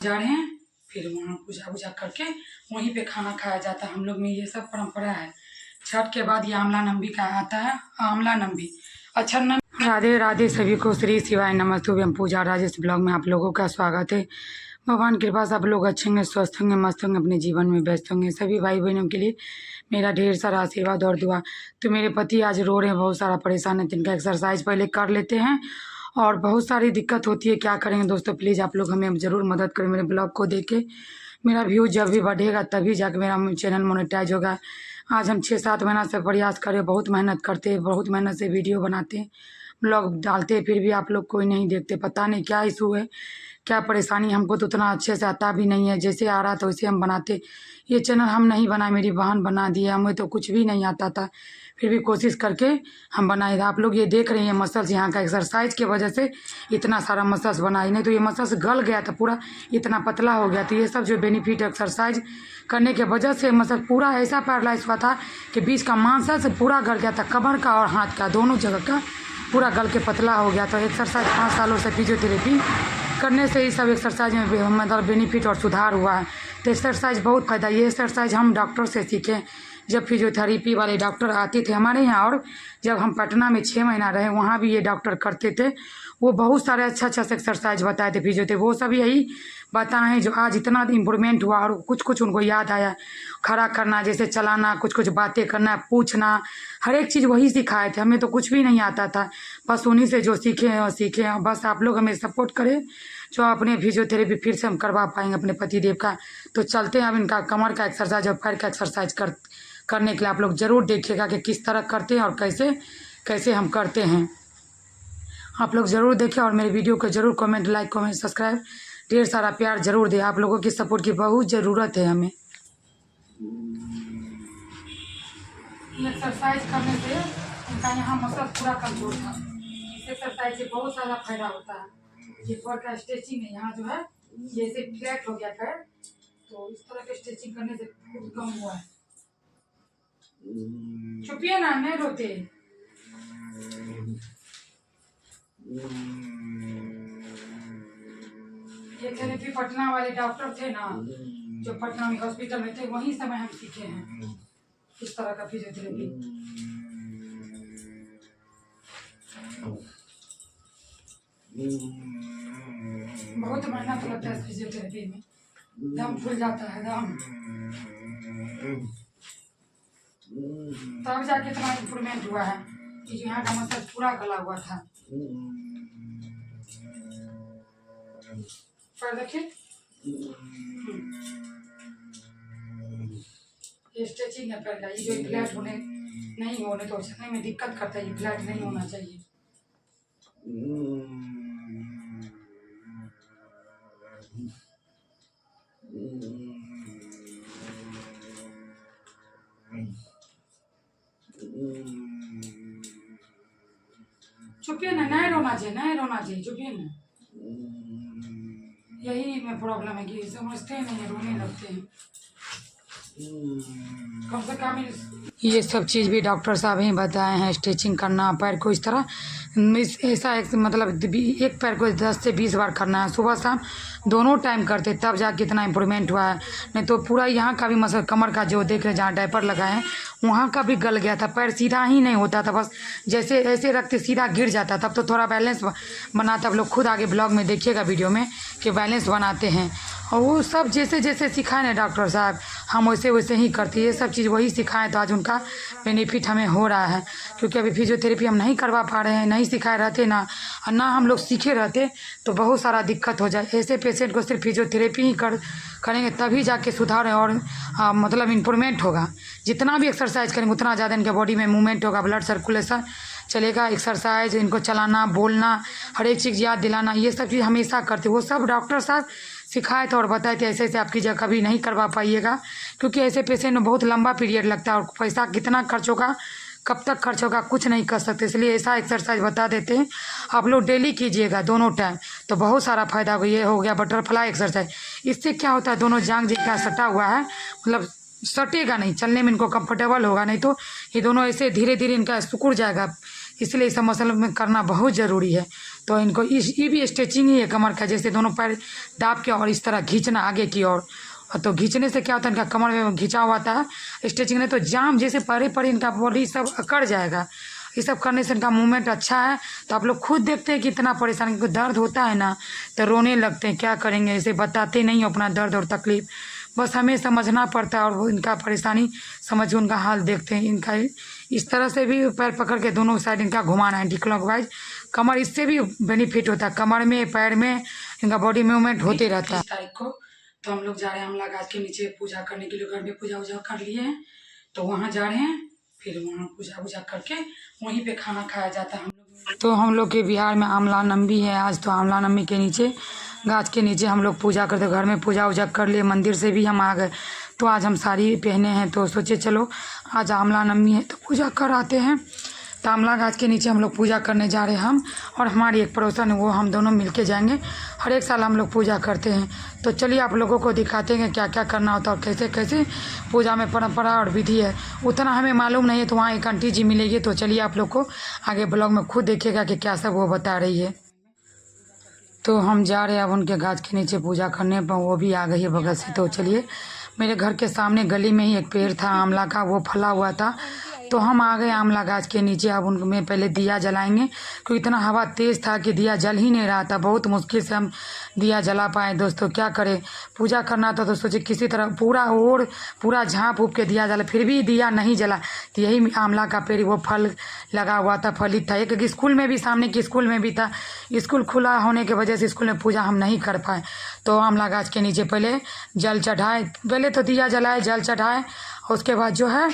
जा रहे हैं, फिर वहाँ पूजा वूजा करके वहीं पे खाना खाया जाता है। हम लोग में ये सब परंपरा है। छठ के बाद ये आंवला नंबी का आता है, आंवला नंबी। अच्छा राधे राधे सभी को, श्री शिवाय नमस्तुभ्यम। पूजा राजेश ब्लॉग में आप लोगों का स्वागत है। भगवान की कृपा से आप लोग अच्छे होंगे, स्वस्थ होंगे, मस्त होंगे, अपने जीवन में व्यस्त होंगे। सभी भाई बहनों के लिए मेरा ढेर सारा आशीर्वाद और दुआ। तो मेरे पति आज रो रहे हैं, बहुत सारा परेशान है। जिनका एक्सरसाइज पहले कर लेते हैं और बहुत सारी दिक्कत होती है, क्या करेंगे दोस्तों। प्लीज़ आप लोग हमें ज़रूर मदद करें। मेरे ब्लॉग को देख के मेरा व्यू जब भी बढ़ेगा तभी जाके मेरा चैनल मोनेटाइज होगा। आज हम 6-7 महीना से प्रयास करें, बहुत मेहनत करते हैं, बहुत मेहनत से वीडियो बनाते हैं, ब्लॉग डालते हैं, फिर भी आप लोग कोई नहीं देखते। पता नहीं क्या इशू है, क्या परेशानी। हमको तो उतना अच्छे से आता भी नहीं है, जैसे आ रहा था वैसे हम बनाते। ये चैनल हम नहीं बनाए, मेरी बहन बना दी है। हमें तो कुछ भी नहीं आता था, फिर भी कोशिश करके हम बनाए थे। आप लोग ये देख रहे हैं मसल्स, यहाँ का एक्सरसाइज की वजह से इतना सारा मसल्स बनाई, नहीं तो ये मसल्स गल गया था पूरा, इतना पतला हो गया। तो ये सब जो बेनिफिट एक्सरसाइज करने के वजह से मसल पूरा ऐसा पैरालाइज हुआ था कि बीच का मांसल से पूरा गल गया था, कमर का और हाथ का दोनों जगह का पूरा गल के पतला हो गया। तो एक्सरसाइज 5 सालों से फिजियोथेरेपी करने से ही सब एक्सरसाइज में मतलब बेनिफिट और सुधार हुआ है। तो एक्सरसाइज बहुत फ़ायदा। ये एक्सरसाइज हम डॉक्टर से सीखे, जब फिजियोथेरेपी वाले डॉक्टर आते थे हमारे यहाँ, और जब हम पटना में 6 महीना रहे वहाँ भी ये डॉक्टर करते थे। वो बहुत सारे अच्छा से एक्सरसाइज बताए थे फिजियोथेरेपी, वो सब यही बताएं जो आज इतना इम्प्रूवमेंट हुआ। और कुछ कुछ उनको याद आया, खड़ा करना, जैसे चलाना, कुछ कुछ बातें करना, पूछना, हर एक चीज़ वही सिखाए थे। हमें तो कुछ भी नहीं आता था, बस उन्हीं से जो सीखे हैं और सीखे हैं। बस आप लोग हमें सपोर्ट करें, जो अपने फिजियोथेरेपी फिर से हम करवा पाएंगे अपने पतिदेव का। तो चलते हैं अब इनका कमर का एक्सरसाइज और पैर का एक्सरसाइज करने के लिए आप लोग ज़रूर देखिएगा कि किस तरह करते हैं और कैसे कैसे हम करते हैं। आप लोग ज़रूर देखें और मेरे वीडियो को ज़रूर कमेंट, लाइक, कमेंट, सब्सक्राइब, ढेर सारा प्यार ज़रूर दें। आप लोगों की सपोर्ट की बहुत ज़रूरत है हमें। एक्सरसाइज करने से इनका यहाँ मसल पूरा कमजोर था। इस एक्सरसाइज से बहुत सारा फायदा होता है। ये पैर का स्ट्रेचिंग है, यहाँ जो है जैसे फ्लैट हो गया पैर, तो इस तरह के स्ट्रेचिंग करने से कम हुआ है। छुपिए ना, नहीं रोते। ये थेरेपी पटना वाले डॉक्टर थे ना, जो पटना में हॉस्पिटल में थे, वहीं समय हम सीखे हैं इस तरह का फिजियोथेरेपी। बहुत मेहनत लगता है फिजियोथेरेपी में, दम फूल जाता है दम, तब जाके इतना इम्प्रूवमेंट हुआ है कि जो यहाँ का मसल पूरा गला हुआ था। पर देखिए ये स्ट्रेचिंग है पैर का। ये जो फ्लैट होने नहीं होने तो चलने में दिक्कत करता है, ये फ्लैट नहीं होना चाहिए। चुपिए ना, नहीं रोना चाहिए, नहीं रोना चाहिए, चुपिए ना। यही में प्रॉब्लम है कि समझते नहीं है, रोने लगते हैं। कम से कम ये सब चीज़ भी डॉक्टर साहब ही बताए हैं। स्ट्रेचिंग करना, पैर को इस तरह ऐसा मतलब एक पैर को 10 से 20 बार करना है, सुबह शाम दोनों टाइम करते, तब जाके इतना इम्प्रूवमेंट हुआ है। नहीं तो पूरा यहाँ का भी मसल, कमर का जो देख रहे जहाँ डायपर लगाए हैं वहाँ का भी गल गया था, पैर सीधा ही नहीं होता था, बस जैसे ऐसे रखते सीधा गिर जाता। तब तो थोड़ा बैलेंस बनाता। आप लोग खुद आगे ब्लॉग में देखिएगा वीडियो में कि बैलेंस बनाते हैं। और वो सब जैसे जैसे सिखाए ना डॉक्टर साहब, हम वैसे वैसे ही करते। ये सब चीज़ वही सिखाएं, तो आज उनका बेनिफिट हमें हो रहा है। क्योंकि अभी फिजियोथेरेपी हम नहीं करवा पा रहे हैं, नहीं सिखाए रहते ना, और ना हम लोग सीखे रहते तो बहुत सारा दिक्कत हो जाए। ऐसे पेशेंट को सिर्फ फिजियोथेरेपी ही करेंगे तभी जाके सुधार और मतलब इम्प्रूवमेंट होगा। जितना भी एक्सरसाइज करेंगे उतना ज़्यादा इनके बॉडी में मूवमेंट होगा, ब्लड सर्कुलेशन चलेगा। एक्सरसाइज, इनको चलाना, बोलना, हर एक चीज़ याद दिलाना, ये सब चीज़ हमेशा करते। वो सब डॉक्टर साहब सिखाए थे और बताए थे ऐसे ऐसे आपकी जगह कभी नहीं करवा पाइएगा, क्योंकि ऐसे पेशेंट में बहुत लंबा पीरियड लगता है और पैसा कितना खर्च होगा, कब तक खर्च होगा, कुछ नहीं कर सकते। इसलिए ऐसा एक्सरसाइज बता देते हैं, आप लोग डेली कीजिएगा दोनों टाइम, तो बहुत सारा फायदा होगा। ये हो गया बटरफ्लाई एक्सरसाइज। इससे क्या होता है, दोनों जांघ जिनका सटा हुआ है, मतलब सटेगा नहीं, चलने में इनको कंफर्टेबल होगा। नहीं तो ये दोनों ऐसे धीरे धीरे इनका सिकुड़ जाएगा। इसलिए इस मसल में करना बहुत ज़रूरी है। तो इनको ये भी स्ट्रेचिंग ही है कमर का, जैसे दोनों पैर दाब के और इस तरह खींचना आगे की ओर। तो खींचने से क्या होता है, इनका कमर में खिंचा हुआ था स्ट्रेचिंग ने, तो जाम जैसे परे परे इनका बॉडी सब अकड़ जाएगा। ये सब करने से इनका मूवमेंट अच्छा है। तो आप लोग खुद देखते हैं कितना परेशान, इनको दर्द होता है ना तो रोने लगते हैं, क्या करेंगे, ऐसे बताते नहीं अपना दर्द और तकलीफ, बस हमें समझना पड़ता है और वो इनका परेशानी समझ के उनका हाल देखते हैं। इनका इस तरह से भी पैर पकड़ के दोनों साइड इनका घुमाना है एंटी क्लॉकवाइज। कमर इससे भी बेनिफिट होता है, कमर में पैर में इनका बॉडी मूवमेंट होते रहता है। तारीख को तो हम लोग जा रहे हैं अमला गाछ के नीचे पूजा करने के लिए। घर में पूजा वूजा कर लिए हैं तो वहाँ जा रहे हैं, फिर वहाँ पूजा वूजा करके वहीं पे खाना खाया जाता है हम लोग। तो हम लोग के बिहार में आमला नवमी है आज, तो आमला नवमी के नीचे गाछ के नीचे हम लोग पूजा करते। घर में पूजा वूजा कर लिए, मंदिर से भी हम आ गए। तो आज हम साड़ी पहने हैं तो सोचे चलो आज आमला नवमी है तो पूजा कर आते हैं। तो आमला गाछ के नीचे हम लोग पूजा करने जा रहे हैं हम और हमारी एक पड़ोसन है, वो हम दोनों मिलके जाएंगे। हर एक साल हम लोग पूजा करते हैं। तो चलिए आप लोगों को दिखाते हैं क्या क्या करना होता है और कैसे कैसे पूजा में परंपरा और विधि है। उतना हमें मालूम नहीं है, तो वहाँ एक आंटी जी मिलेगी, तो चलिए आप लोग को आगे ब्लॉग में खुद देखिएगा कि क्या सब वो बता रही है। तो हम जा रहे हैं अब उनके गाछ के नीचे पूजा करने पर, वो भी आ गई है बगल से। तो चलिए, मेरे घर के सामने गली में ही एक पेड़ था आंवला का, वो फला हुआ था, तो हम आ गए आंवला गाछ के नीचे। अब उनमें पहले दिया जलाएंगे, क्योंकि इतना हवा तेज़ था कि दिया जल ही नहीं रहा था। बहुत मुश्किल से हम दिया जला पाए दोस्तों, क्या करें, पूजा करना था तो सोचे किसी तरह पूरा झाँप उप के दिया जला, फिर भी दिया नहीं जला। तो यही आंवला का पेड़, वो फल लगा हुआ था, फलित था। एक स्कूल में भी, सामने के स्कूल में भी था। स्कूल खुला होने की वजह से स्कूल में पूजा हम नहीं कर पाए। तो आंवला गाछ के नीचे पहले जल चढ़ाए, पहले तो दिया जलाए, जल चढ़ाए, उसके बाद जो है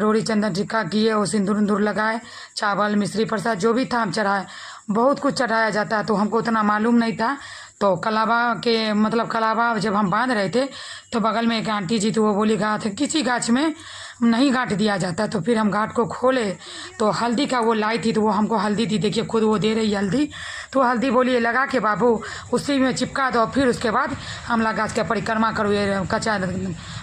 रोड़ी चंदन टिक्का किए और सिंदूर उंदूर लगाए, चावल मिश्री प्रसाद जो भी था हम चढ़ाए। बहुत कुछ चढ़ाया जाता है, तो हमको उतना मालूम नहीं था। तो कलावा जब हम बांध रहे थे तो बगल में एक आंटी जी थी, वो बोली किसी गाछ में नहीं गांठ दिया जाता। तो फिर हम गांठ को खोले तो हल्दी का वो लाई थी, तो वो हमको हल्दी दी, देखिए खुद वो दे रही हल्दी। तो हल्दी बोली लगा के बाबू उसी में चिपका दो, फिर उसके बाद आंवला गाछ का परिक्रमा करो, ये कच्चा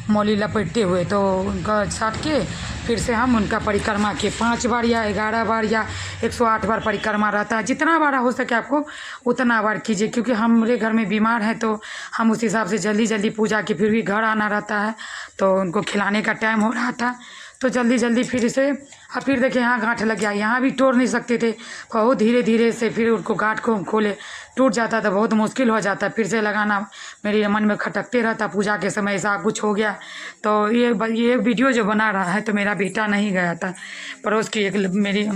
मौली लपेटते हुए। तो उनका साट के फिर से हम उनका परिक्रमा किए 5 बार या 11 बार या 108 बार परिक्रमा रहता है। जितना बार हो सके आपको उतना बार कीजिए, क्योंकि हमारे घर में बीमार है तो हम उस हिसाब से जल्दी जल्दी पूजा के फिर भी घर आना रहता है। तो उनको खिलाने का टाइम हो रहा था, तो जल्दी जल्दी फिर से अब फिर देखिए यहाँ गांठ लग गया, यहाँ भी तोड़ नहीं सकते थे, बहुत धीरे धीरे से फिर उनको गांठ को खोले, टूट जाता था, बहुत मुश्किल हो जाता, फिर से लगाना मेरे मन में खटकते रहता। पूजा के समय ऐसा कुछ हो गया। तो ये वीडियो जो बना रहा है तो मेरा बेटा नहीं गया था, पड़ोस की एक मेरी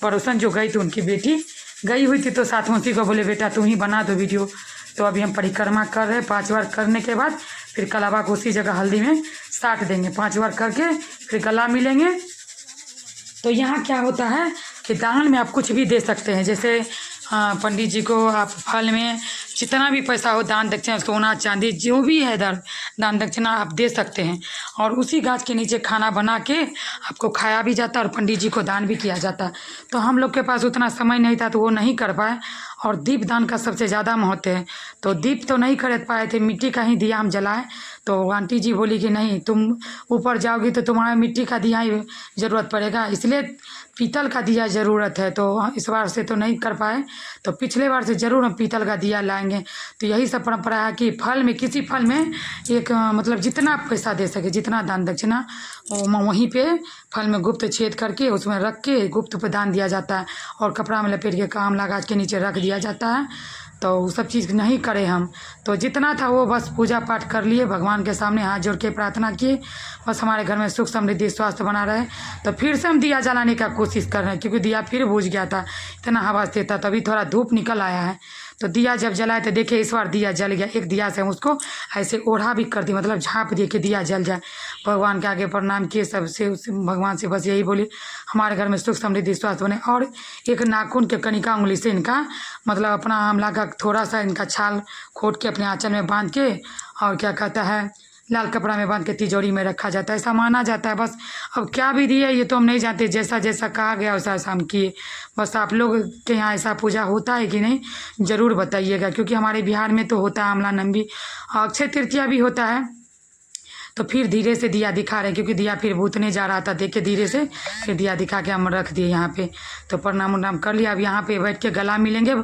पड़ोसन जो गई थी उनकी बेटी गई हुई थी, तो साथ में उसी को बोले बेटा तुम ही बना दो वीडियो। तो अभी हम परिक्रमा कर रहे हैं, 5 बार करने के बाद फिर कलावा को उसी जगह हल्दी में साट देंगे। 5 बार करके फिर गला मिलेंगे। तो यहाँ क्या होता है कि दान में आप कुछ भी दे सकते हैं, जैसे पंडित जी को आप फल में जितना भी पैसा हो, दान दक्षिणा, सोना चांदी जो भी है दान दक्षिणा आप दे सकते हैं। और उसी गाछ के नीचे खाना बना के आपको खाया भी जाता है और पंडित जी को दान भी किया जाता है। तो हम लोग के पास उतना समय नहीं था तो वो नहीं कर पाए। और दीप दान का सबसे ज़्यादा महत्व है, तो दीप तो नहीं खरीद पाए थे, मिट्टी का ही दिया हम जलाए। तो आंटी जी बोली कि नहीं तुम ऊपर जाओगी तो तुम्हारा मिट्टी का दिया ही ज़रूरत पड़ेगा, इसलिए पीतल का दिया ज़रूरत है। तो इस बार से तो नहीं कर पाए, तो पिछले बार से ज़रूर हम पीतल का दिया लाएंगे। तो यही सब परंपरा है कि फल में, किसी फल में एक जितना पैसा दे सके, जितना दान दक्षिणा वहीं पे फल में गुप्त छेद करके उसमें रख के गुप्त पे दान दिया जाता है और कपड़ा में लपेट के आंवला गाछ के नीचे रख दिया जाता है। तो वो सब चीज़ नहीं करे हम, तो जितना था वो बस पूजा पाठ कर लिए, भगवान के सामने हाथ जोड़ के प्रार्थना किए, बस हमारे घर में सुख समृद्धि स्वास्थ्य बना रहे। तो फिर से हम दिया जलाने का कोशिश कर रहे हैं, क्योंकि दिया फिर बुझ गया था, इतना हवा से था, तभी थोड़ा धूप निकल आया है। तो दिया जब जलाए तो देखिए इस बार दिया जल गया। एक दिया से हम उसको ऐसे ओढ़ा भी कर दी, झाँप दिए कि दिया जल जाए। भगवान के आगे प्रणाम किए, सबसे भगवान से बस यही बोली हमारे घर में सुख समृद्धि स्वास्थ्य बने। और एक नाखून के कनिका उंगली से इनका अपना आंवला का थोड़ा सा इनका छाल खोट के अपने आंचल में बांध के और क्या कहता है लाल कपड़ा में बांध के तिजोरी में रखा जाता है, ऐसा माना जाता है। बस अब क्या विधि है ये तो हम नहीं जानते, जैसा जैसा कहा गया वैसा वैसा हम किए। बस आप लोग के यहाँ ऐसा पूजा होता है कि नहीं ज़रूर बताइएगा, क्योंकि हमारे बिहार में तो होता है आंवला नवमी, अक्षय तृतीया भी होता है। तो फिर धीरे से दिया दिखा रहे, क्योंकि दिया फिर भूतने जा रहा था, देख के धीरे से फिर दिया दिखा के हम रख दिए यहाँ पे। तो प्रणाम उनाम कर लिया। अब यहाँ पे बैठ के गला मिलेंगे,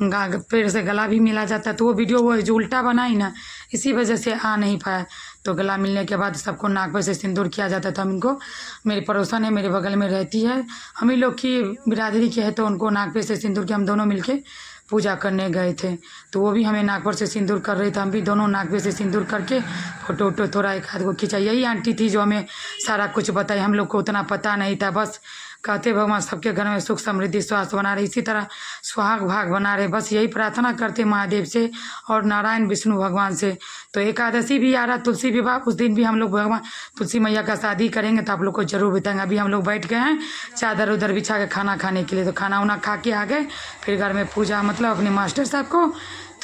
पेड़ से गला भी मिला जाता है। तो वो वीडियो वो जो उल्टा बनाई ना, इसी वजह से आ नहीं पाया। तो गला मिलने के बाद सबको नाक पर से सिंदूर किया जाता है। तो हम इनको, मेरी पड़ोसन है, मेरे बगल में रहती है, हम ही लोग की बिरादरी की है, तो उनको नाक पे से सिंदूर के हम दोनों मिलके पूजा करने गए थे। तो वो भी हमें नाक पर से सिंदूर कर रहे थे, हम भी दोनों नाक पे से सिंदूर करके फ़ोटो वोटो थोड़ा एक हाथ को खिंचाई। यही आंटी थी जो हमें सारा कुछ बताई, हम लोग को उतना पता नहीं था। बस कहते भगवान सबके घर में सुख समृद्धि स्वास्थ्य बना रहे, इसी तरह सुहाग भाग बना रहे, बस यही प्रार्थना करते महादेव से और नारायण विष्णु भगवान से। तो एकादशी भी आ रहा, तुलसी विवाह, उस दिन भी हम लोग भगवान तुलसी मैया का शादी करेंगे, तो आप लोग को जरूर बताएंगे। अभी हम लोग बैठ गए हैं चादर उधर बिछा के खाना खाने के लिए। तो खाना वाना खा के आ गए, फिर घर में पूजा, मतलब अपने मास्टर साहब को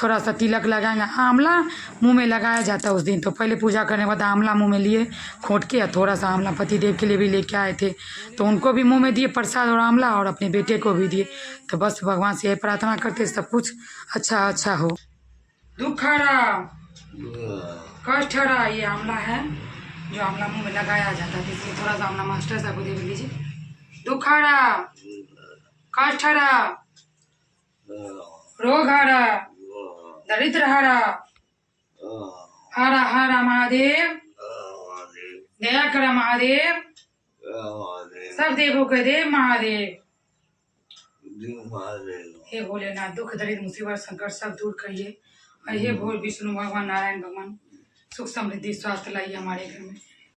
थोड़ा सा तिलक लगाएंगे। आंवला मुंह में लगाया जाता है उस दिन। तो पहले पूजा करने के बाद आंवला मुंह में लिए खोट के, थोड़ा सा आंवला पति देव के लिए भी लेके आए थे, तो उनको भी मुंह में दिए प्रसाद और आंवला, और अपने बेटे को भी दिए। तो बस भगवान से यही प्रार्थना करते सब कुछ अच्छा अच्छा हो। दुख हरा, कष्ट हरा, ये आंवला है जो आंवला मुंह में लगाया जाता है, इसलिए थोड़ा सा आंवला मास्टर साहब को दे दीजिए। दुख हरा, कष्ट हरा, रोग हरा, दरिद्र हरा, हरा हरा महादेव, दया करा महादेव, सब देवों के देव महादेव। हे भोलेनाथ, दुख दरिद्र मुसीबत संकट सब दूर करिए। और हे भोल विष्णु भगवान नारायण भगवान सुख समृद्धि स्वास्थ्य लाइए हमारे घर में।